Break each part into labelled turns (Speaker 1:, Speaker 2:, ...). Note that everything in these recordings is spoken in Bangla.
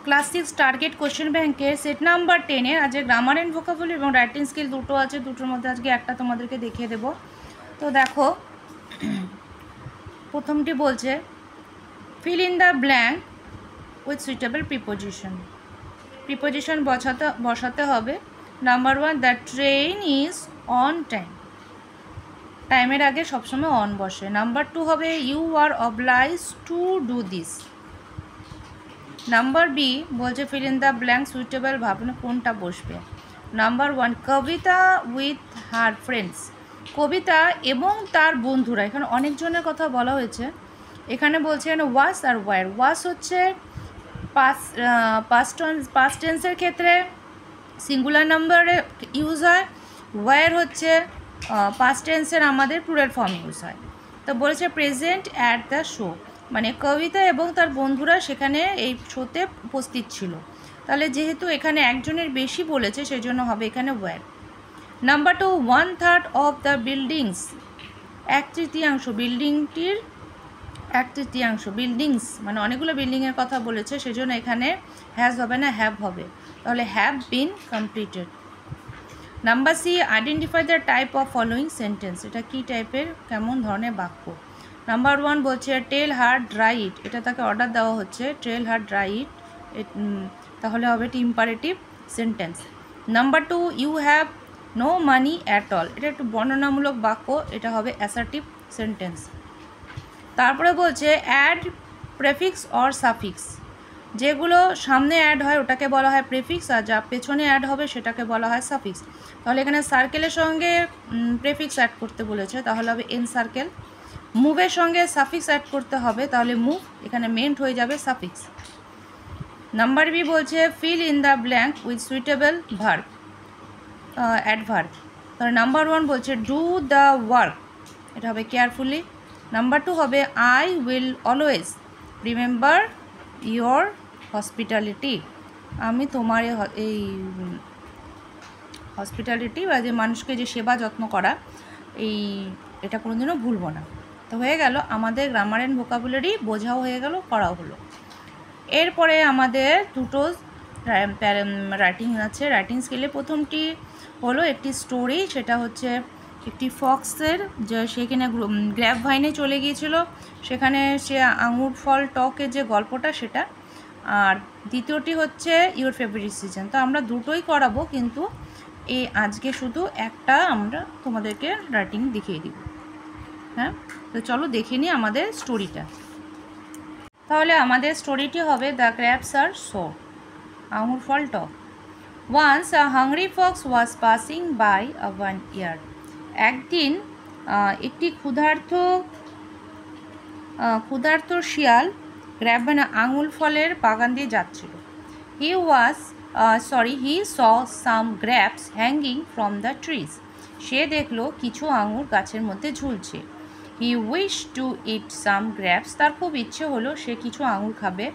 Speaker 1: ক্লাস 6 টার্গেট কোশ্চেন ব্যাংকের সেট নাম্বার 10 এর আজকে গ্রামার অ্যান্ড ভোকাবুলারি এবং রাইটিং স্কিল দুটো আছে, দুটোর মধ্যে আজকে একটা তোমাদেরকে দেখিয়ে দেব। তো দেখো, প্রথমটি বলছে fill in the blank with suitable preposition. Preposition বসাতে হবে। Number 1, the train is on time. টাইমের আগে সবসময় অন বসে। নাম্বার 2 হবে you are obliged to do this. Number B বলছে fill in the blank suitable ভাবনা কোনটা বসবে। Number 1, Kabita with her friends. Kabita এবং তার বন্ধুরা, এখানে অনেকজনের কথা বলা হয়েছে। এখানে বলছে ওয়াস আর ওয়ার। ওয়াস হচ্ছে পাস্ট টেন্সের ক্ষেত্রে সিঙ্গুলার নাম্বারে ইউজ হয়। ওয়ার হচ্ছে পাস্ট টেন্সের আমাদের প্লুরাল ফর্ম ইউজ হয়। তো বলেছে প্রেজেন্ট অ্যাট দ্য শো, মানে কবিতা এবং তার বন্ধুরা সেখানে এই শোতে উপস্থিত ছিল। তাহলে যেহেতু এখানে একজনের বেশি বলেছে সেজন্য হবে এখানে were. Number 2, 1/3 of the buildings. 1/3, বিল্ডিংটির 1/3, বিল্ডিংস মানে অনেকগুলো বিল্ডিংয়ের কথা বলেছে, সেজন্য এখানে হ্যাজ হবে না, হ্যাভ হবে। তাহলে have been completed. Number C, identify the type of following sentence. এটা কী টাইপের, কেমন ধরনের বাক্য। নাম্বার 1 বলছে টেল হার ড্রাই ইট। এটা তাকে অর্ডার দেওয়া হচ্ছে, টেল হার ড্রাই ইট, তাহলে হবে এটি imperative sentence. Number 2, you have no money at all. এটা একটু বর্ণনামূলক বাক্য, এটা হবে অ্যাসার্টিভ সেন্টেন্স। তারপরে বলছে অ্যাড প্রেফিক্স অর সাফিক্স। যেগুলো সামনে অ্যাড হয় ওটাকে বলা হয় প্রেফিক্স, আর যা পেছনে অ্যাড হবে সেটাকে বলা হয় সাফিক্স। তাহলে এখানে সার্কেলের সঙ্গে প্রেফিক্স অ্যাড করতে বলেছে, তাহলে হবে এন সার্কেল। মুভের সঙ্গে সাফিক্স অ্যাড করতে হবে, তাহলে মুভ, এখানে মেন্ট হয়ে যাবে সাফিক্স। নাম্বার বি বলছে fill in the blank with suitable verb, adverb. তাহলে নাম্বার 1 বলছে ডু দ্য ওয়ার্ক, এটা হবে কেয়ারফুলি। নাম্বার 2 হবে I will always remember your hospitality. আমি তোমার এই হসপিটালিটি বা যে মানুষকে যে সেবা যত্ন করা, এটা কোনোদিনও ভুলবো না। তো হয়ে গেল আমাদের গ্রামার অ্যান্ড ভোকাবুলারি, বোঝাও হয়ে গেল, করাও হলো। এরপরে আমাদের দুটো রাইটিং আছে। রাইটিং স্কিলে প্রথমটি হলো একটি স্টোরি, সেটা হচ্ছে একটি ফক্সের, যে সেখানে গ্র্যাপ ভাইনে চলে গিয়েছিল, সেখানে সে আঙুর ফল টকের যে গল্পটা সেটা। আর দ্বিতীয়টি হচ্ছে ইউর ফেভারিট সিজন। তো আমরা দুটোই করাবো, কিন্তু আজকে শুধু একটা আমরা তোমাদেরকে রাইটিং দেখিয়ে দিব। হ্যাঁ, তো চলো দেখে নিই আমাদের স্টোরিটা। তাহলে আমাদের স্টোরিটি হবে দ্য গ্র্যাপস আর সোর, আঙুর ফল টক। Once a hungry fox was passing by a vineyard. একদিন একটি ক্ষুধার্ত শিয়াল গ্র্যাপ মানে আঙুর ফলের বাগান দিয়ে যাচ্ছিল। He saw some grapes hanging from the trees. সে দেখলো কিছু আঙুর গাছের মধ্যে ঝুলছে। He wish to eat some grapes. তার খুব ইচ্ছে হলো সে কিছু আঙুর খাবে।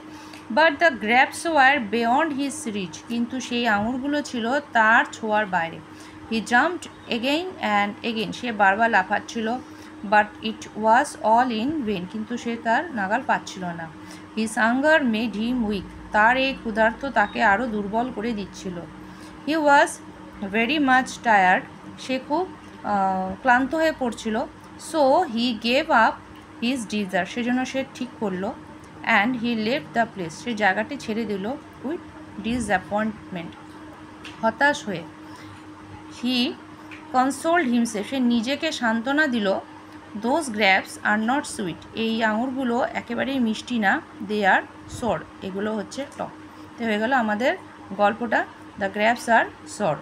Speaker 1: But the grapes were beyond his reach. কিন্তু সেই আঙুরগুলো ছিল তার ছোঁয়ার বাইরে। He jumped again and again. সে বারবার লাফাচ্ছিল। But it was all in vain. কিন্তু সে তার নাগাল পাচ্ছিল না। His hunger made him weak. তার এই ক্ষুধার্ত তাকে আরও দুর্বল করে দিচ্ছিল। He was very much tired. সে খুব ক্লান্ত হয়ে পড়ছিল। So he gave up his desire. সেজন্য সে ঠিক করলো। And he left the place. সে জায়গাটি ছেড়ে দিল উইথ ডিসঅ্যাপয়েন্টমেন্ট, হতাশ হয়ে। হি কনসোল্ড হিমসেলফ। সে নিজেকে সান্ত্বনা দিল। Those grapes are not sweet. এই আঙুরগুলো একেবারেই মিষ্টি না। দে আর সোর। এগুলো হচ্ছে টক। তো হয়ে গেল আমাদের গল্পটা দ্য গ্র্যাপস আর সোর।